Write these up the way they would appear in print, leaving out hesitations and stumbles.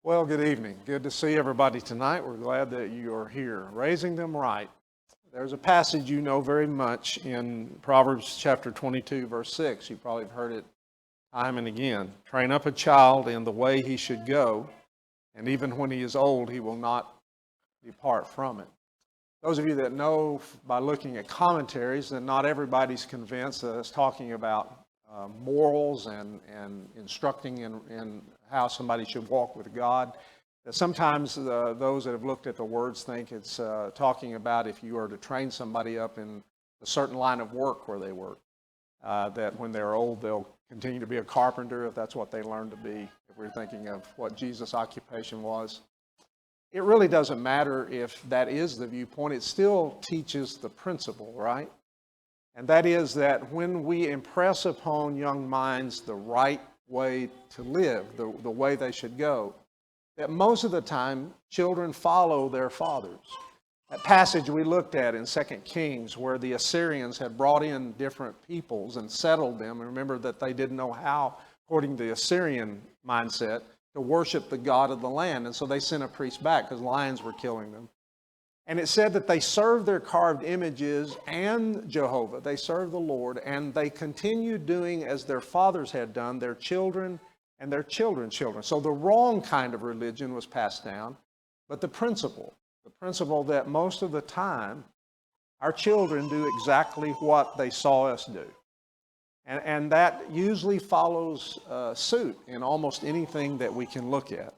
Well, good evening. Good to see everybody tonight. We're glad that you are here. Raising them right. There's a passage you know very much in Proverbs chapter 22, verse 6. You probably have heard it time and again. Train up a child in the way he should go, and even when he is old, he will not depart from it. Those of you that know by looking at commentaries that not everybody's convinced that it's talking about morals and instructing in how somebody should walk with God. That sometimes those that have looked at the words think it's talking about if you are to train somebody up in a certain line of work where they work, that when they're old they'll continue to be a carpenter if that's what they learn to be, if we're thinking of what Jesus' occupation was. It really doesn't matter if that is the viewpoint. It still teaches the principle, right? And that is that when we impress upon young minds the right way to live, the way they should go, that most of the time children follow their fathers. That passage we looked at in 2 Kings where the Assyrians had brought in different peoples and settled them. And remember that they didn't know how, according to the Assyrian mindset, to worship the God of the land. And so they sent a priest back because lions were killing them. And it said that they served their carved images and Jehovah. They served the Lord, and they continued doing as their fathers had done, their children and their children's children. So the wrong kind of religion was passed down, but the principle that most of the time our children do exactly what they saw us do. And that usually follows suit in almost anything that we can look at.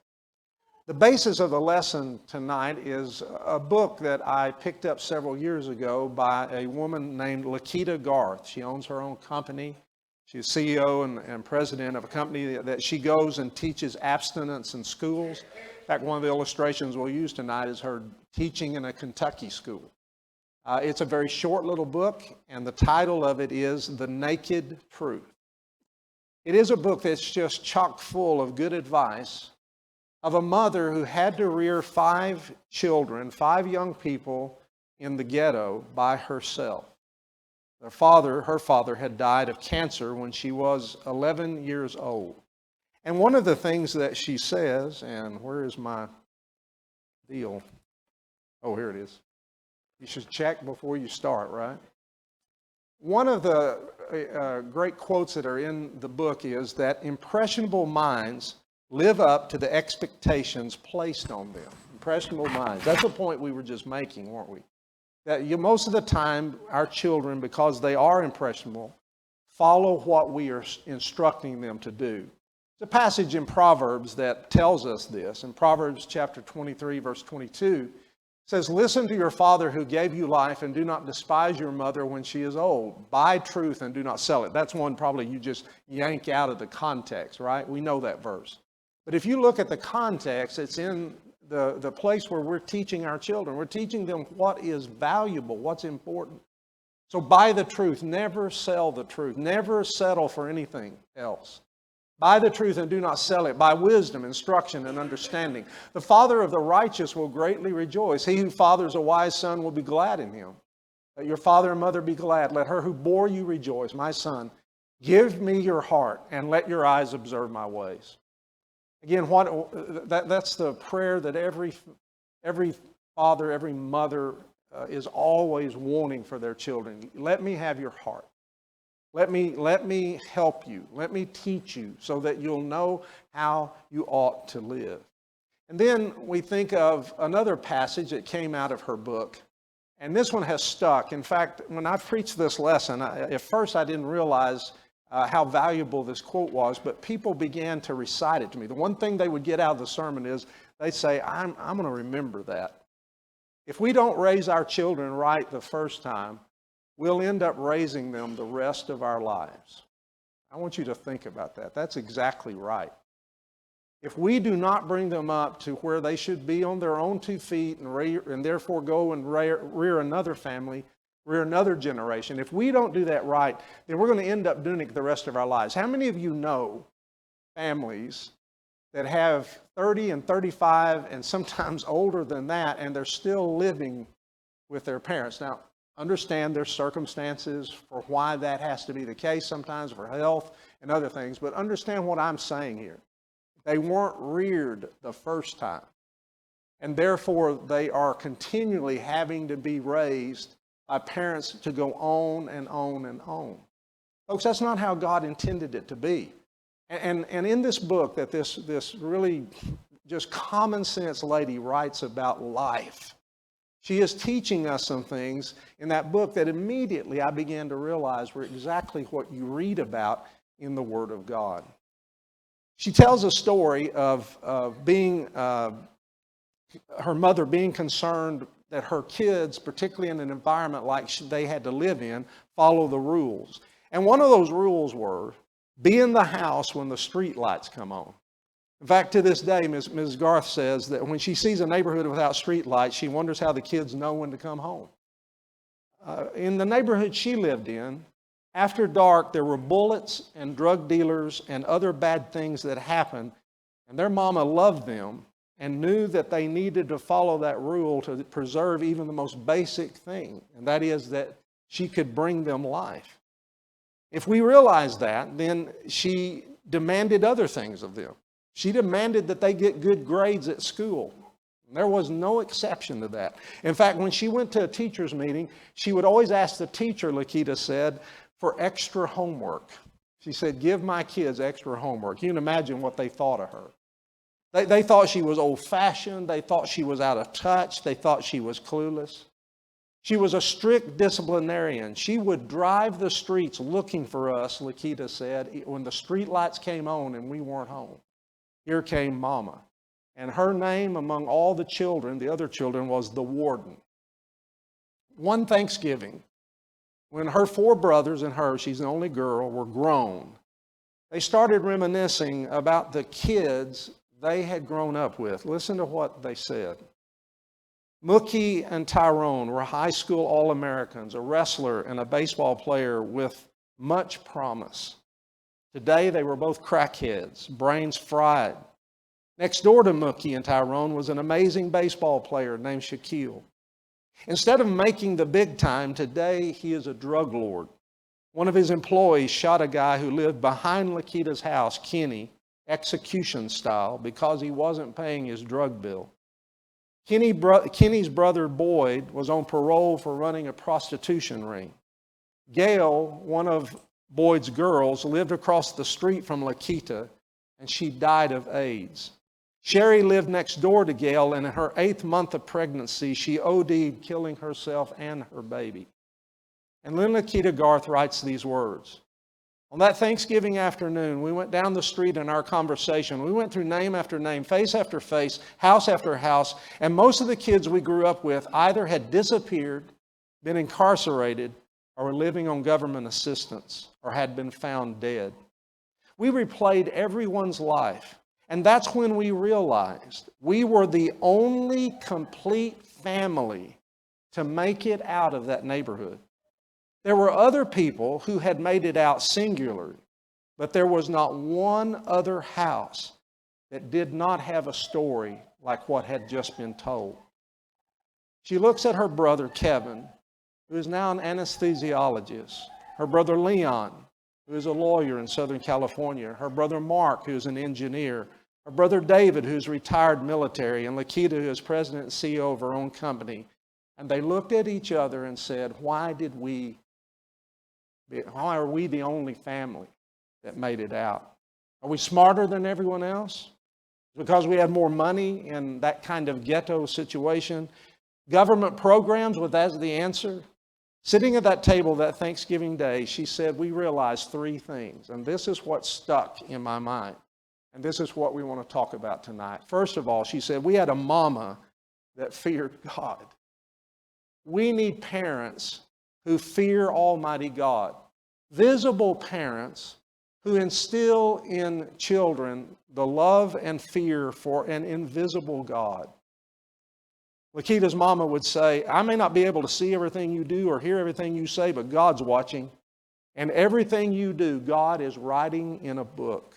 The basis of the lesson tonight is a book that I picked up several years ago by a woman named Lakita Garth. She owns her own company. She's CEO and president of a company that she goes and teaches abstinence in schools. In fact, one of the illustrations we'll use tonight is her teaching in a Kentucky school. It's a very short little book, and the title of it is The Naked Truth. It is a book that's just chock full of good advice of a mother who had to rear 5 children, 5 young people in the ghetto by herself. Her father had died of cancer when she was 11 years old. And one of the things that she says, and where is my deal? Oh, here it is. You should check before you start, right? One of the great quotes that are in the book is that impressionable minds live up to the expectations placed on them. Impressionable minds. That's the point we were just making, weren't we? That most of the time, our children, because they are impressionable, follow what we are instructing them to do. There's a passage in Proverbs that tells us this. In Proverbs chapter 23, verse 22, it says, "Listen to your father who gave you life, and do not despise your mother when she is old. Buy truth and do not sell it." That's one probably you just yank out of the context, right? We know that verse. But if you look at the context, it's in the place where we're teaching our children. We're teaching them what is valuable, what's important. So buy the truth. Never sell the truth. Never settle for anything else. Buy the truth and do not sell it. Buy wisdom, instruction, and understanding. The father of the righteous will greatly rejoice. He who fathers a wise son will be glad in him. Let your father and mother be glad. Let her who bore you rejoice. My son, give me your heart and let your eyes observe my ways. Again, that's the prayer that every father, every mother is always wanting for their children. Let me have your heart. Let me help you. Let me teach you so that you'll know how you ought to live. And then we think of another passage that came out of her book. And this one has stuck. In fact, when I preached this lesson, at first I didn't realize how valuable this quote was, but people began to recite it to me. The one thing they would get out of the sermon is they'd say, I'm going to remember that. If we don't raise our children right the first time, we'll end up raising them the rest of our lives. I want you to think about that. That's exactly right. If we do not bring them up to where they should be on their own 2 feet and therefore go and rear another family, rear another generation, if we don't do that right, then we're going to end up doing it the rest of our lives. How many of you know families that have 30 and 35 and sometimes older than that, and they're still living with their parents? Now, understand there's circumstances for why that has to be the case, sometimes for health and other things, but understand what I'm saying here. They weren't reared the first time. And therefore, they are continually having to be raised by parents to go on and on and on. Folks, that's not how God intended it to be. And in this book that this really just common sense lady writes about life, she is teaching us some things in that book that immediately I began to realize were exactly what you read about in the Word of God. She tells a story of being her mother being concerned that her kids, particularly in an environment like they had to live in, follow the rules. And one of those rules were, be in the house when the street lights come on. In fact, to this day, Ms. Garth says that when she sees a neighborhood without street lights, she wonders how the kids know when to come home. In the neighborhood she lived in, after dark, there were bullets and drug dealers and other bad things that happened, and their mama loved them and knew that they needed to follow that rule to preserve even the most basic thing, and that is that she could bring them life. If we realize that, then she demanded other things of them. She demanded that they get good grades at school. There was no exception to that. In fact, when she went to a teacher's meeting, she would always ask the teacher, Lakita said, for extra homework. She said, give my kids extra homework. You can imagine what they thought of her. They thought she was old-fashioned. They thought she was out of touch. They thought she was clueless. She was a strict disciplinarian. She would drive the streets looking for us, Lakita said, when the street lights came on and we weren't home. Here came Mama. And her name among all the children, the other children, was the warden. One Thanksgiving, when her 4 brothers and her, she's the only girl, were grown, they started reminiscing about the kids they had grown up with. Listen to what they said. Mookie and Tyrone were high school All-Americans, a wrestler and a baseball player with much promise. Today they were both crackheads, brains fried. Next door to Mookie and Tyrone was an amazing baseball player named Shaquille. Instead of making the big time, today he is a drug lord. One of his employees shot a guy who lived behind Lakita's house, Kenny, execution style, because he wasn't paying his drug bill. Kenny's brother Boyd was on parole for running a prostitution ring. Gail, one of Boyd's girls, lived across the street from Lakita, and she died of AIDS. Sherry lived next door to Gail, and in her 8th month of pregnancy, she OD'd, killing herself and her baby. And then Lakita Garth writes these words. On that Thanksgiving afternoon, we went down the street in our conversation. We went through name after name, face after face, house after house, and most of the kids we grew up with either had disappeared, been incarcerated, or were living on government assistance, or had been found dead. We replayed everyone's life, and that's when we realized we were the only complete family to make it out of that neighborhood. There were other people who had made it out singular, but there was not one other house that did not have a story like what had just been told. She looks at her brother, Kevin, who is now an anesthesiologist, her brother Leon, who is a lawyer in Southern California, her brother Mark, who is an engineer, her brother David, who's retired military, and Lakita, who is president and CEO of her own company. And they looked at each other and said, why are we the only family that made it out? Are we smarter than everyone else? Because we had more money in that kind of ghetto situation? Government programs, was that the answer? Sitting at that table that Thanksgiving Day, she said, we realized 3 things. And this is what stuck in my mind. And this is what we want to talk about tonight. First of all, she said, we had a mama that feared God. We need parents who fear Almighty God. Visible parents who instill in children the love and fear for an invisible God. Lakita's mama would say, I may not be able to see everything you do or hear everything you say, but God's watching. And everything you do, God is writing in a book.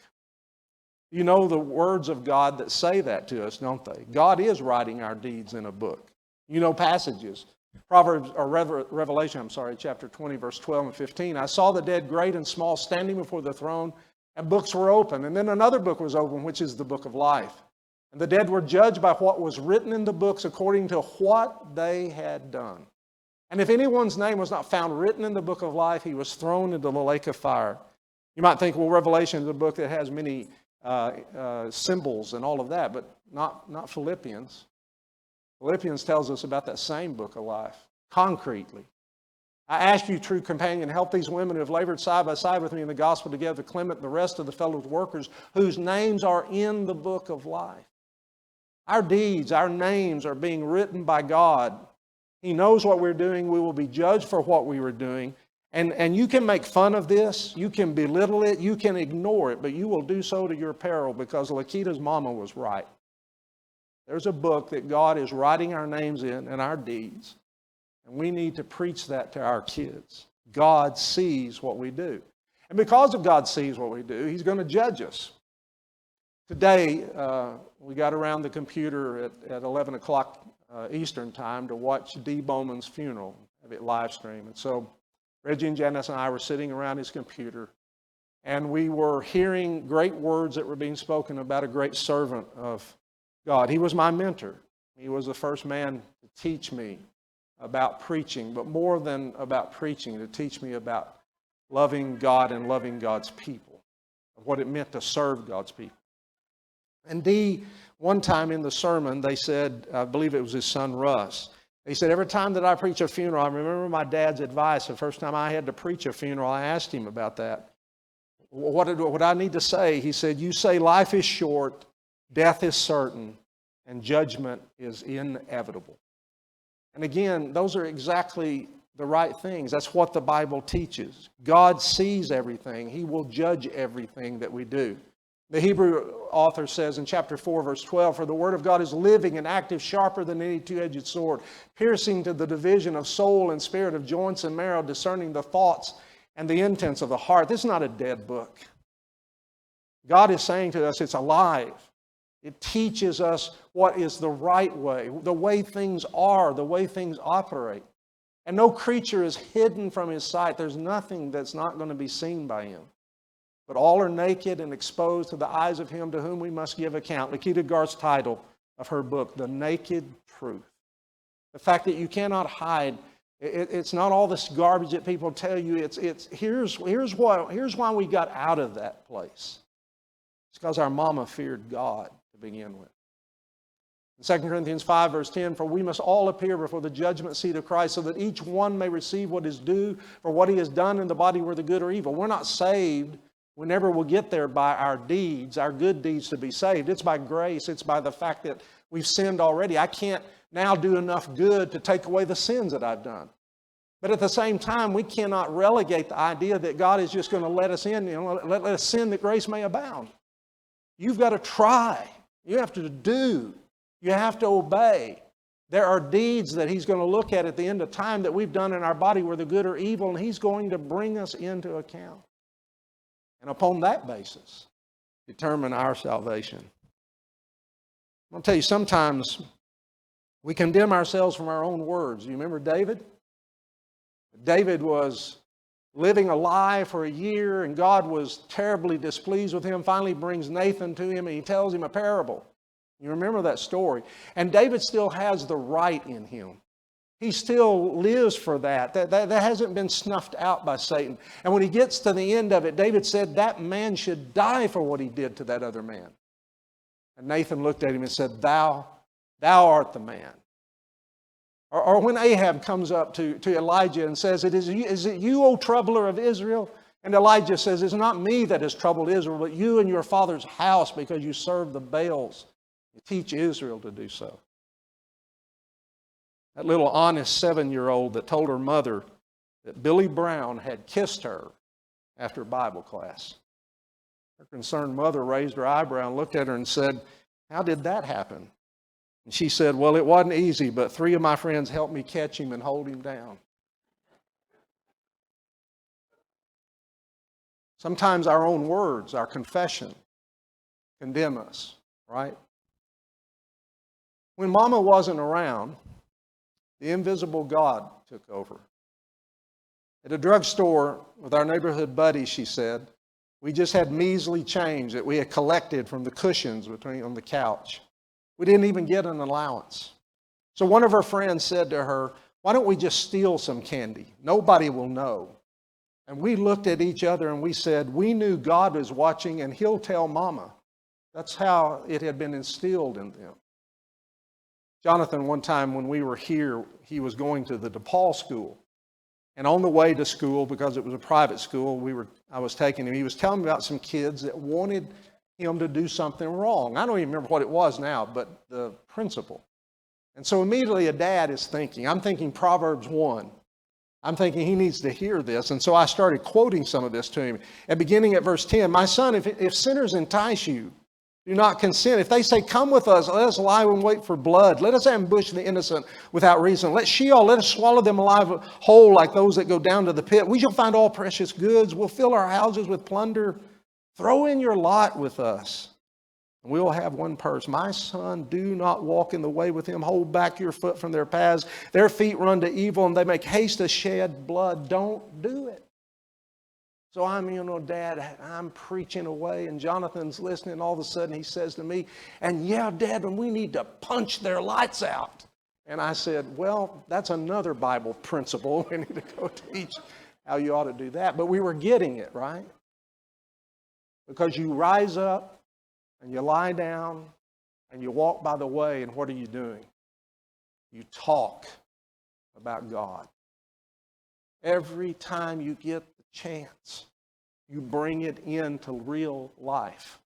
You know the words of God that say that to us, don't they? God is writing our deeds in a book. You know passages. Revelation, chapter 20, verse 12 and 15. I saw the dead, great and small, standing before the throne, And books were open. And then another book was opened, which is the book of life. And the dead were judged by what was written in the books according to what they had done. And if anyone's name was not found written in the book of life, he was thrown into the lake of fire. You might think, well, Revelation is a book that has many symbols and all of that, but not Philippians. Philippians tells us about that same book of life, concretely. I ask you, true companion, help these women who have labored side by side with me in the gospel together, Clement and the rest of the fellow workers whose names are in the book of life. Our deeds, our names are being written by God. He knows what we're doing. We will be judged for what we were doing. And you can make fun of this. You can belittle it. You can ignore it. But you will do so to your peril because Lakita's mama was right. There's a book that God is writing our names in and our deeds. And we need to preach that to our kids. God sees what we do. And because of God sees what we do, He's going to judge us. Today, we got around the computer at 11 o'clock Eastern time to watch Dee Bowman's funeral, have it live stream. And so Reggie and Janice and I were sitting around his computer, and we were hearing great words that were being spoken about a great servant of God. He was my mentor. He was the first man to teach me about preaching, but more than about preaching, to teach me about loving God and loving God's people, what it meant to serve God's people. And Dee, one time in the sermon, they said, I believe it was his son Russ, he said, every time that I preach a funeral, I remember my dad's advice. The first time I had to preach a funeral, I asked him about that. What I need to say, he said, you say life is short, death is certain, and judgment is inevitable. And again, those are exactly the right things. That's what the Bible teaches. God sees everything. He will judge everything that we do. The Hebrew author says in chapter 4, verse 12, for the word of God is living and active, sharper than any two-edged sword, piercing to the division of soul and spirit, of joints and marrow, discerning the thoughts and the intents of the heart. This is not a dead book. God is saying to us, it's alive. It teaches us what is the right way, the way things are, the way things operate. And no creature is hidden from His sight. There's nothing that's not going to be seen by Him. But all are naked and exposed to the eyes of Him to whom we must give account. Lakita Garth's title of her book, The Naked Truth. The fact that you cannot hide. It's not all this garbage that people tell you. Here's why we got out of that place. It's because our mama feared God to begin with. In 2 Corinthians 5, verse 10, for we must all appear before the judgment seat of Christ so that each one may receive what is due for what he has done in the body, whether good or evil. We're not saved. We never will get there by our deeds, our good deeds to be saved. It's by grace. It's by the fact that we've sinned already. I can't now do enough good to take away the sins that I've done. But at the same time, we cannot relegate the idea that God is just going to let us in, let us sin that grace may abound. You've got to try. You have to do. You have to obey. There are deeds that He's going to look at the end of time that we've done in our body, whether good or evil, and He's going to bring us into account. And upon that basis, determine our salvation. I'm going to tell you, sometimes we condemn ourselves from our own words. You remember David? David was living a lie for a year, and God was terribly displeased with him. Finally brings Nathan to him, and he tells him a parable. You remember that story. And David still has the right in him. He still lives for that. That hasn't been snuffed out by Satan. And when he gets to the end of it, David said that man should die for what he did to that other man. And Nathan looked at him and said, Thou art the man. Or when Ahab comes up to Elijah and says, Is it you, O troubler of Israel? And Elijah says, It's not me that has troubled Israel, but you and your father's house, because you serve the Baals. You teach Israel to do so. That little honest 7-year-old that told her mother that Billy Brown had kissed her after Bible class. Her concerned mother raised her eyebrow and looked at her and said, How did that happen? And she said, Well, it wasn't easy, but 3 of my friends helped me catch him and hold him down. Sometimes our own words, our confession, condemn us, right? When Mama wasn't around, the invisible God took over. At a drugstore with our neighborhood buddies, she said, We just had measly change that we had collected from the cushions on the couch. We didn't even get an allowance. So one of her friends said to her, "Why don't we just steal some candy? Nobody will know." And we looked at each other and we said, we knew God was watching and He'll tell Mama. That's how it had been instilled in them. Jonathan, one time when we were here, he was going to the DePaul school. And on the way to school, because it was a private school, I was taking him. He was telling me about some kids that wanted him to do something wrong. I don't even remember what it was now, but the principle. And so immediately a dad is thinking, I'm thinking Proverbs 1. I'm thinking he needs to hear this. And so I started quoting some of this to him. And beginning at verse 10, "My son, if sinners entice you, do not consent. If they say, 'Come with us, let us lie and wait for blood. Let us ambush the innocent without reason. Let us swallow them alive whole like those that go down to the pit. We shall find all precious goods. We'll fill our houses with plunder. Throw in your lot with us, and we will have one purse. My son, do not walk in the way with him. Hold back your foot from their paths. Their feet run to evil, and they make haste to shed blood. Don't do it.'" So Dad, I'm preaching away, and Jonathan's listening, and all of a sudden he says to me, "And yeah, Dad, and we need to punch their lights out." And I said, "Well, that's another Bible principle. We need to go teach how you ought to do that." But we were getting it, right? Because you rise up, and you lie down, and you walk by the way, and what are you doing? You talk about God. Every time you get the chance, you bring it into real life,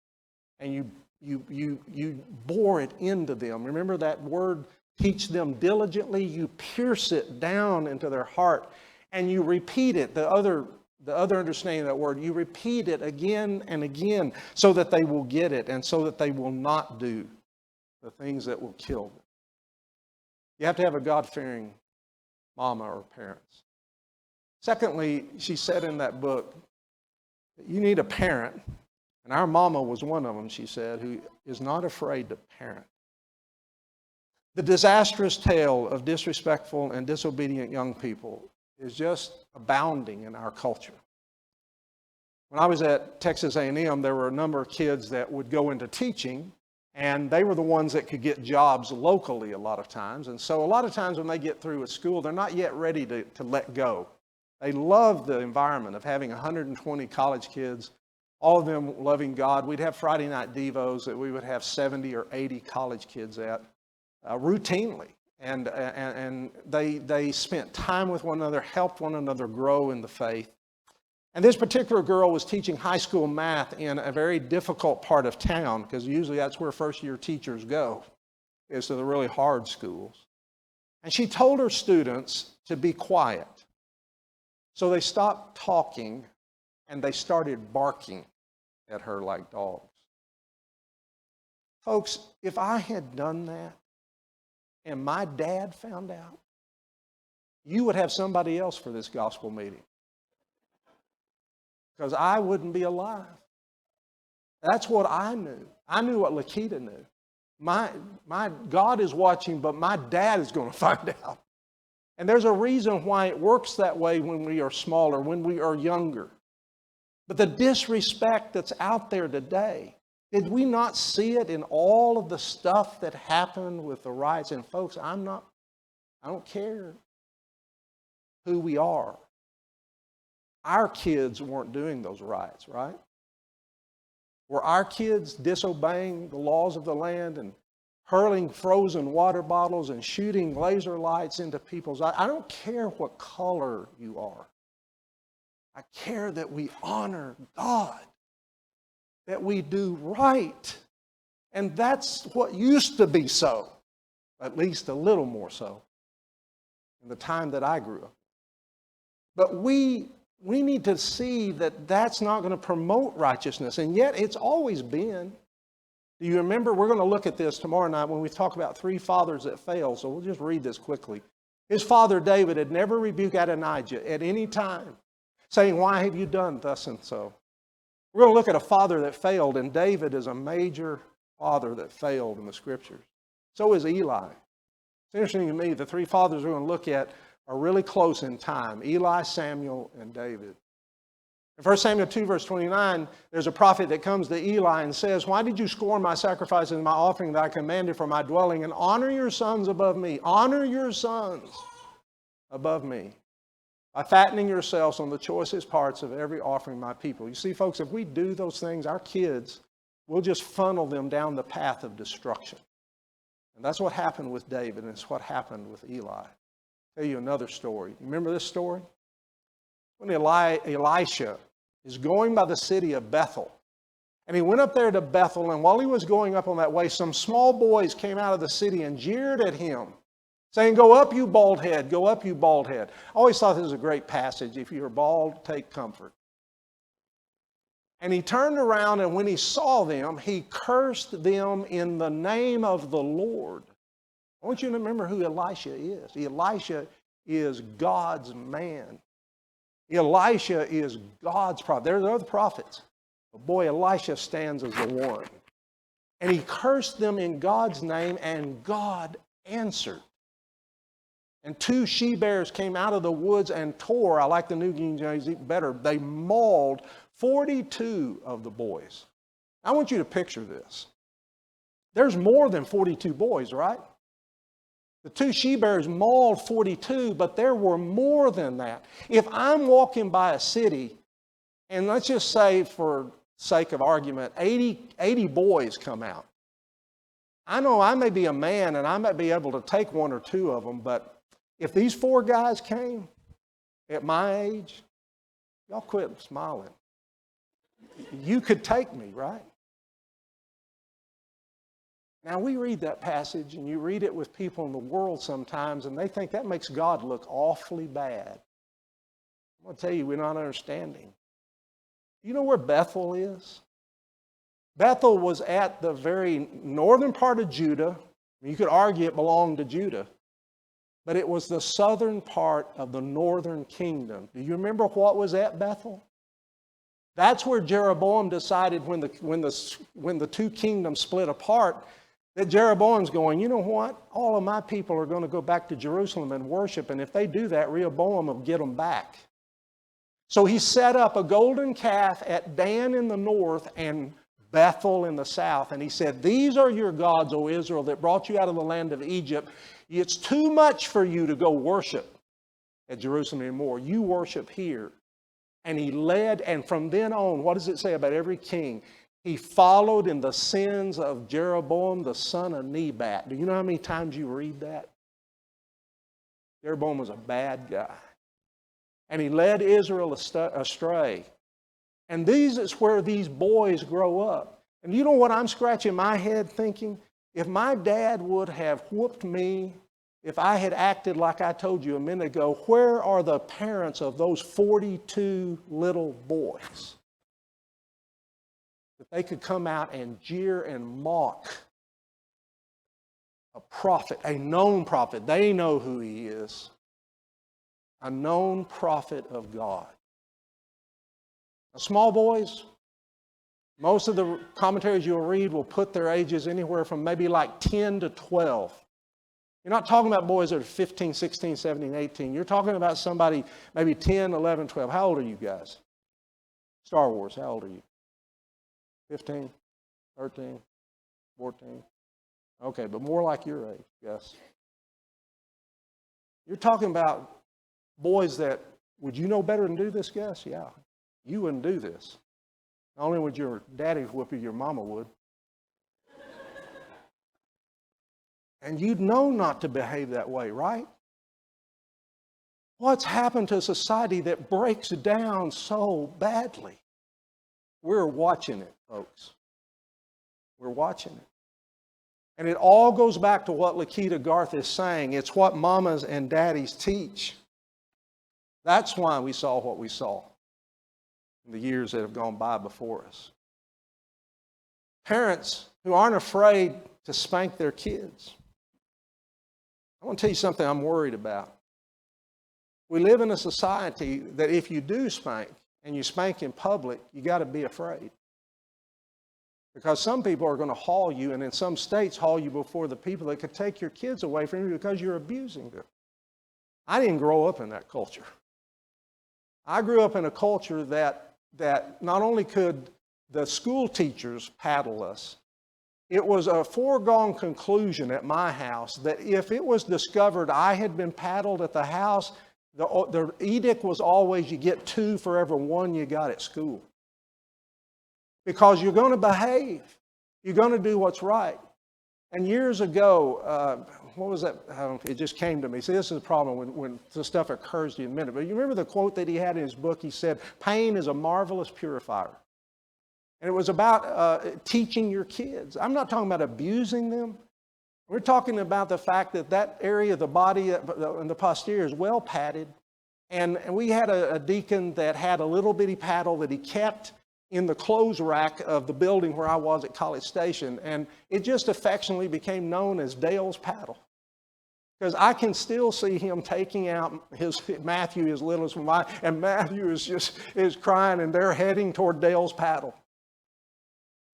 and you bore it into them. Remember that word, teach them diligently. You pierce it down into their heart, and you repeat it. The other understanding of that word, you repeat it again and again so that they will get it and so that they will not do the things that will kill them. You have to have a God-fearing mama or parents. Secondly, she said in that book, that you need a parent, and our mama was one of them, she said, who is not afraid to parent. The disastrous tale of disrespectful and disobedient young people is just abounding in our culture. When I was at Texas A&M, there were a number of kids that would go into teaching, and they were the ones that could get jobs locally a lot of times. And so a lot of times when they get through with school, they're not yet ready to let go. They love the environment of having 120 college kids, all of them loving God. We'd have Friday night devos that we would have 70 or 80 college kids at routinely. And they spent time with one another, helped one another grow in the faith. And this particular girl was teaching high school math in a very difficult part of town, because usually that's where first-year teachers go, is to the really hard schools. And she told her students to be quiet. So they stopped talking, and they started barking at her like dogs. Folks, if I had done that, and my dad found out, you would have somebody else for this gospel meeting. Because I wouldn't be alive. That's what I knew. I knew what Lakita knew. My God is watching, but my dad is going to find out. And there's a reason why it works that way when we are smaller, when we are younger. But the disrespect that's out there today, did we not see it in all of the stuff that happened with the riots? And folks, I don't care who we are. Our kids weren't doing those riots, right? Were our kids disobeying the laws of the land and hurling frozen water bottles and shooting laser lights into people's eyes? I don't care what color you are. I care that we honor God, that we do right. And that's what used to be so, at least a little more so, in the time that I grew up. But we need to see that that's not going to promote righteousness, and yet it's always been. Do you remember? We're going to look at this tomorrow night when we talk about three fathers that failed, so we'll just read this quickly. His father David had never rebuked Adonijah at any time, saying, "Why have you done thus and so?" We're going to look at a father that failed, and David is a major father that failed in the Scriptures. So is Eli. It's interesting to me, the three fathers we're going to look at are really close in time: Eli, Samuel, and David. In 1 Samuel 2, verse 29, there's a prophet that comes to Eli and says, "Why did you scorn my sacrifices and my offering that I commanded for my dwelling, and honor your sons above me?" Honor your sons above me by fattening yourselves on the choicest parts of every offering of my people. You see, folks, if we do those things, our kids, we'll just funnel them down the path of destruction. And that's what happened with David, and it's what happened with Eli. I'll tell you another story. You remember this story? When Elisha is going by the city of Bethel. And he went up there to Bethel, and while he was going up on that way, some small boys came out of the city and jeered at him, saying, "Go up, you bald head, go up, you bald head." I always thought this was a great passage. If you're bald, take comfort. And he turned around, and when he saw them, he cursed them in the name of the Lord. I want you to remember who Elisha is. Elisha is God's man. Elisha is God's prophet. There are other prophets, but boy, Elisha stands as the one. And he cursed them in God's name, and God answered. And 2 she-bears came out of the woods and tore, I like the New King James better, they mauled 42 of the boys. I want you to picture this. There's more than 42 boys, right? The 2 she-bears mauled 42, but there were more than that. If I'm walking by a city, and let's just say for sake of argument, 80 boys come out. I know I may be a man and I might be able to take 1 or 2 of them, but if these 4 guys came at my age, y'all quit smiling. You could take me, right? Now, we read that passage, and you read it with people in the world sometimes, and they think that makes God look awfully bad. I'm going to tell you, we're not understanding. You know where Bethel is? Bethel was at the very northern part of Judah. You could argue it belonged to Judah, but it was the southern part of the northern kingdom. Do you remember what was at Bethel? That's where Jeroboam decided when the 2 kingdoms split apart, that Jeroboam's going, you know what? All of my people are going to go back to Jerusalem and worship, and if they do that, Rehoboam will get them back. So he set up a golden calf at Dan in the north and Bethel in the south, and he said, "These are your gods, O Israel, that brought you out of the land of Egypt. It's too much for you to go worship at Jerusalem anymore. You worship here." And he led, and from then on, what does it say about every king? He followed in the sins of Jeroboam, the son of Nebat. Do you know how many times you read that? Jeroboam was a bad guy. And he led Israel astray. And this is where these boys grow up. And you know what I'm scratching my head thinking? If my dad would have whooped me, if I had acted like I told you a minute ago, where are the parents of those 42 little boys? That they could come out and jeer and mock a prophet, a known prophet. They know who he is. A known prophet of God. Now, small boys, most of the commentaries you'll read will put their ages anywhere from maybe like 10 to 12. You're not talking about boys that are 15, 16, 17, 18. You're talking about somebody maybe 10, 11, 12. How old are you guys? Star Wars, how old are you? 15, 13, 14. Okay, but more like your age, yes. You're talking about boys that, would you know better than do this, Gus? Yeah, you wouldn't do this. Not only would your daddy whoop you, your mama would. And you'd know not to behave that way, right? What's happened to a society that breaks down so badly? We're watching it, folks. We're watching it. And it all goes back to what Lakita Garth is saying. It's what mamas and daddies teach. That's why we saw what we saw in the years that have gone by before us. Parents who aren't afraid to spank their kids. I want to tell you something I'm worried about. We live in a society that if you do spank, and you spank in public, you got to be afraid. Because some people are going to haul you, and in some states haul you before the people that could take your kids away from you because you're abusing them. I didn't grow up in that culture. I grew up in a culture that that not only could the school teachers paddle us, it was a foregone conclusion at my house that if it was discovered I had been paddled at the house, the edict was always you get 2 for every 1 you got at school. Because you're going to behave. You're going to do what's right. And years ago, what was that? It just came to me. See, this is the problem when the stuff occurs to you in a minute. But you remember the quote that he had in his book? He said, "Pain is a marvelous purifier." And it was about teaching your kids. I'm not talking about abusing them. We're talking about the fact that that area of the body and the posterior is well padded. And we had a deacon that had a little bitty paddle that he kept in the clothes rack of the building where I was at College Station. And it just affectionately became known as Dale's paddle. Because I can still see him taking out Matthew, his littlest one, and Matthew is crying, and they're heading toward Dale's paddle.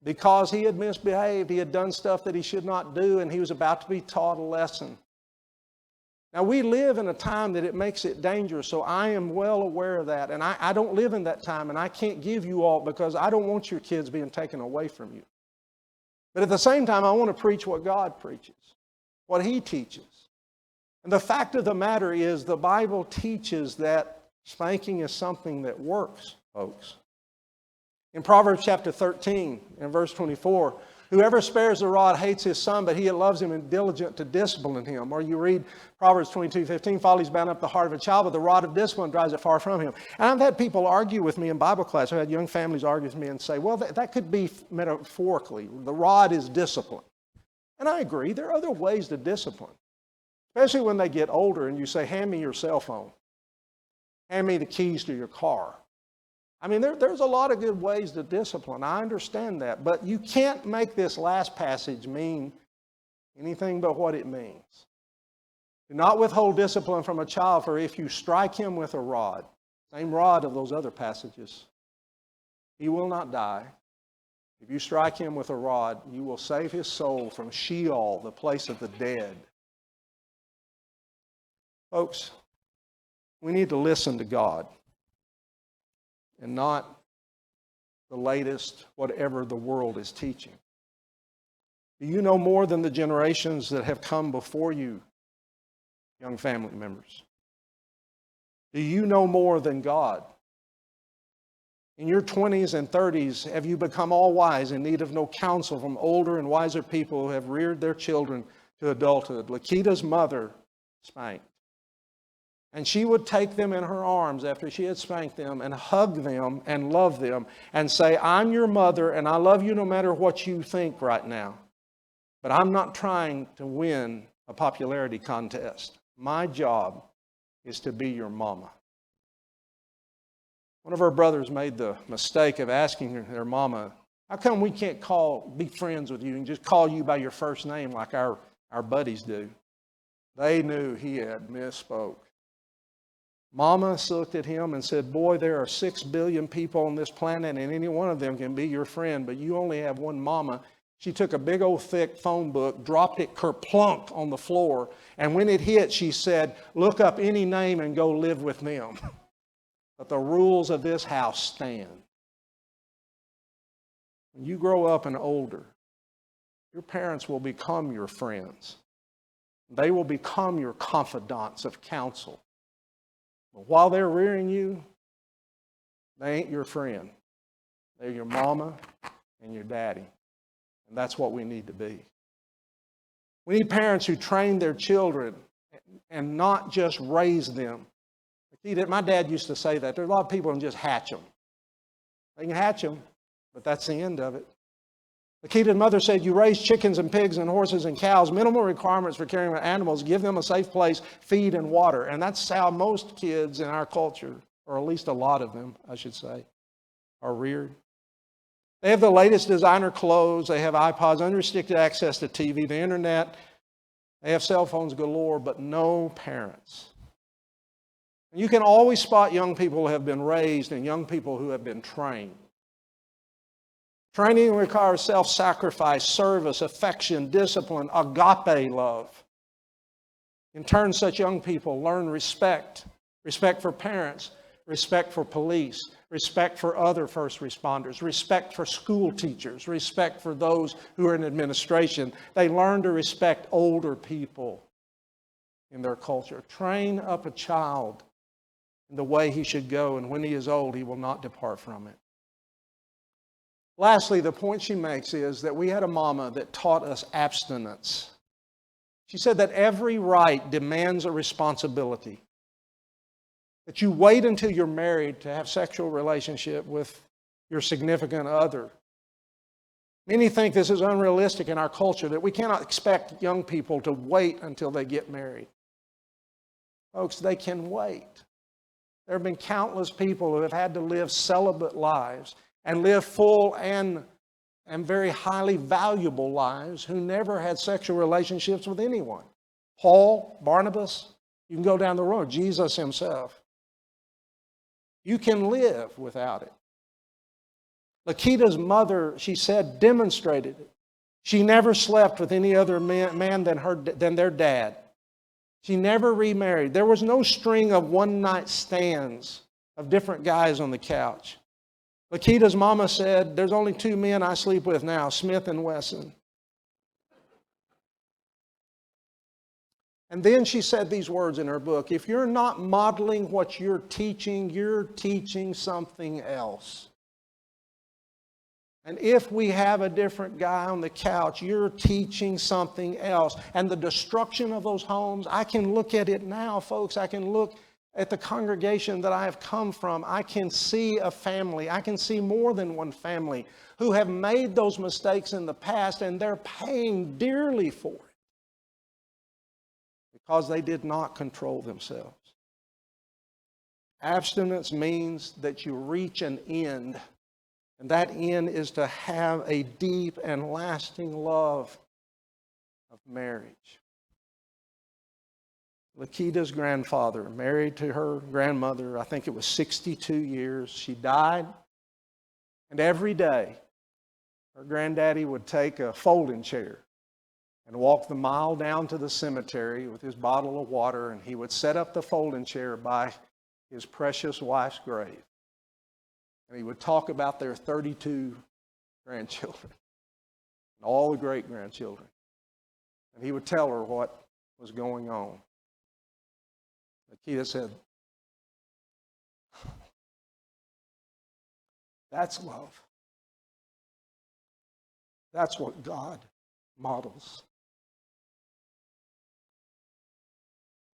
Because he had misbehaved, he had done stuff that he should not do, and he was about to be taught a lesson. Now, we live in a time that it makes it dangerous, so I am well aware of that. And I don't live in that time, and I can't give you all, because I don't want your kids being taken away from you. But at the same time, I want to preach what God preaches, what He teaches. And the fact of the matter is, the Bible teaches that spanking is something that works, folks. In Proverbs chapter 13 and verse 24, whoever spares the rod hates his son, but he that loves him is diligent to discipline him. Or you read Proverbs 22:15, folly's bound up the heart of a child, but the rod of discipline drives it far from him. And I've had people argue with me in Bible class. I've had young families argue with me and say, well, that could be metaphorically. The rod is discipline. And I agree. There are other ways to discipline, especially when they get older and you say, hand me your cell phone. Hand me the keys to your car. I mean, there's a lot of good ways to discipline. I understand that. But you can't make this last passage mean anything but what it means. Do not withhold discipline from a child, for if you strike him with a rod, same rod of those other passages, he will not die. If you strike him with a rod, you will save his soul from Sheol, the place of the dead. Folks, we need to listen to God and not the latest, whatever the world is teaching. Do you know more than the generations that have come before you, young family members? Do you know more than God? In your 20s and 30s, have you become all wise in need of no counsel from older and wiser people who have reared their children to adulthood? Lakita's mother spanked. And she would take them in her arms after she had spanked them and hug them and love them and say, I'm your mother and I love you no matter what you think right now. But I'm not trying to win a popularity contest. My job is to be your mama. One of our brothers made the mistake of asking their mama, how come we can't be friends with you and just call you by your first name like our buddies do? They knew he had misspoke. Mama looked at him and said, boy, there are 6 billion people on this planet and any one of them can be your friend, but you only have one mama. She took a big old thick phone book, dropped it kerplunk on the floor, and when it hit, she said, look up any name and go live with them. But the rules of this house stand. When you grow up and older, your parents will become your friends. They will become your confidants of counsel. But while they're rearing you, they ain't your friend. They're your mama and your daddy. And that's what we need to be. We need parents who train their children and not just raise them. My dad used to say that. There are a lot of people who just hatch them. They can hatch them, but that's the end of it. Lakita's mother said, you raise chickens and pigs and horses and cows, minimal requirements for caring for animals, give them a safe place, feed and water. And that's how most kids in our culture, or at least a lot of them, I should say, are reared. They have the latest designer clothes, they have iPods, unrestricted access to TV, the internet, they have cell phones galore, but no parents. And you can always spot young people who have been raised and young people who have been trained. Training requires self-sacrifice, service, affection, discipline, agape love. In turn, such young people learn respect for parents, respect for police, respect for other first responders, respect for school teachers, respect for those who are in administration. They learn to respect older people in their culture. Train up a child in the way he should go, and when he is old, he will not depart from it. Lastly, the point she makes is that we had a mama that taught us abstinence. She said that every right demands a responsibility. That you wait until you're married to have sexual relationship with your significant other. Many think this is unrealistic in our culture, that we cannot expect young people to wait until they get married. Folks, they can wait. There have been countless people who have had to live celibate lives and live full and very highly valuable lives who never had sexual relationships with anyone. Paul, Barnabas, you can go down the road, Jesus himself. You can live without it. Lakita's mother, she said, demonstrated it. She never slept with any other man than their dad. She never remarried. There was no string of one-night stands of different guys on the couch. Lakita's mama said, there's only two men I sleep with now, Smith and Wesson. And then she said these words in her book, if you're not modeling what you're teaching something else. And if we have a different guy on the couch, you're teaching something else. And the destruction of those homes, I can look at it now, folks. I can look at the congregation that I have come from. I can see a family. I can see more than one family who have made those mistakes in the past, and they're paying dearly for it because they did not control themselves. Abstinence means that you reach an end. And that end is to have a deep and lasting love of marriage. Lakita's grandfather, married to her grandmother, I think it was 62 years. She died. And every day, her granddaddy would take a folding chair and walk the mile down to the cemetery with his bottle of water, and he would set up the folding chair by his precious wife's grave. And he would talk about their 32 grandchildren and all the great-grandchildren. And he would tell her what was going on. Lakita said, that's love. That's what God models.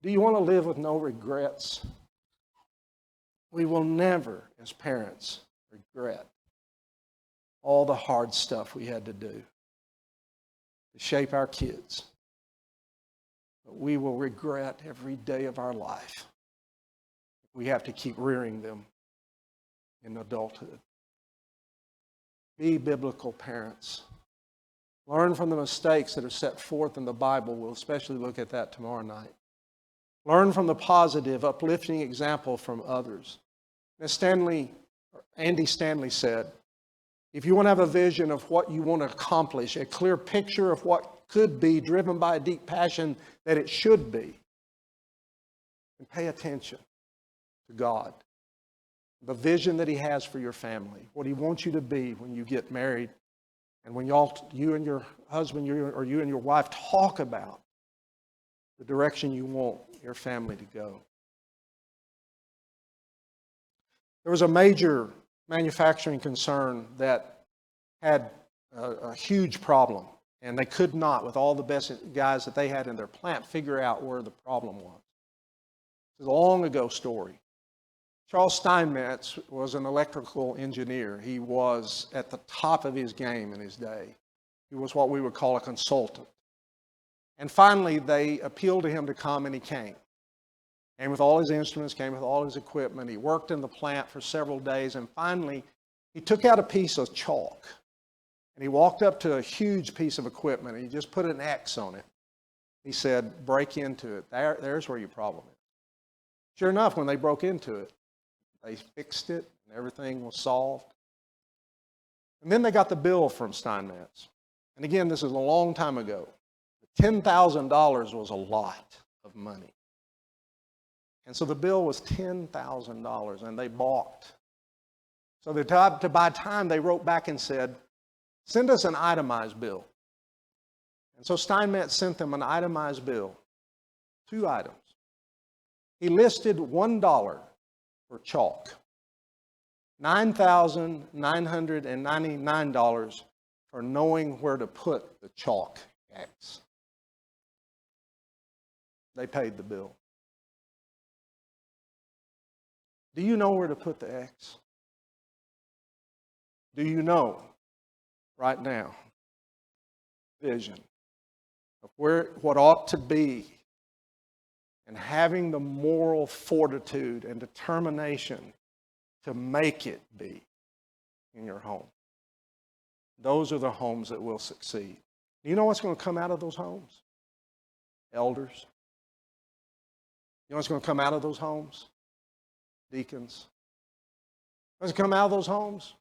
Do you want to live with no regrets? We will never, as parents, regret all the hard stuff we had to do to shape our kids. But we will regret every day of our life. We have to keep rearing them in adulthood. Be biblical parents. Learn from the mistakes that are set forth in the Bible. We'll especially look at that tomorrow night. Learn from the positive, uplifting example from others. As Andy Stanley said, if you want to have a vision of what you want to accomplish, a clear picture of what could be, driven by a deep passion that it should be, then pay attention to God. The vision that He has for your family, what He wants you to be when you get married, and when you and your husband or you and your wife talk about the direction you want your family to go. There was a major manufacturing concern that had a huge problem, and they could not, with all the best guys that they had in their plant, figure out where the problem was. It's a long ago story. Charles Steinmetz was an electrical engineer. He was at the top of his game in his day. He was what we would call a consultant. And finally, they appealed to him to come, and he came. Came with all his instruments, came with all his equipment. He worked in the plant for several days, and finally, he took out a piece of chalk, and he walked up to a huge piece of equipment, and he just put an X on it. He said, break into it. There's where your problem is. Sure enough, when they broke into it, they fixed it, and everything was solved. And then they got the bill from Steinmetz. And again, this is a long time ago. $10,000 was a lot of money. And so the bill was $10,000, and they balked. So to buy time, they wrote back and said, send us an itemized bill. And so Steinmetz sent them an itemized bill, 2 items. He listed $1 for chalk, $9,999 for knowing where to put the chalk X. They paid the bill. Do you know where to put the X? Do you know right now vision of what ought to be, and having the moral fortitude and determination to make it be in your home? Those are the homes that will succeed. You know what's going to come out of those homes? Elders. You know what's going to come out of those homes? Deacons. What's going to come out of those homes?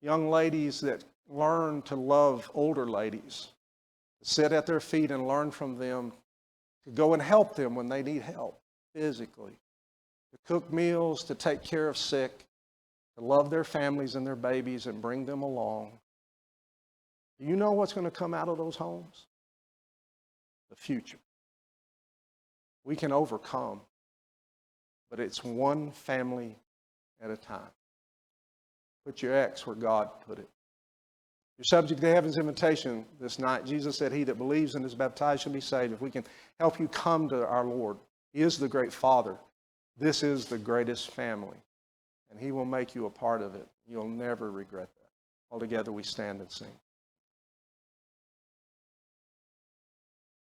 Young ladies that learn to love older ladies, to sit at their feet and learn from them, to go and help them when they need help physically, to cook meals, to take care of sick, to love their families and their babies and bring them along. Do you know what's going to come out of those homes? The future. We can overcome, but it's one family at a time. Put your X where God put it. You're subject to heaven's invitation this night. Jesus said, he that believes and is baptized shall be saved. If we can help you come to our Lord, he is the great Father. This is the greatest family, and he will make you a part of it. You'll never regret that. All together we stand and sing.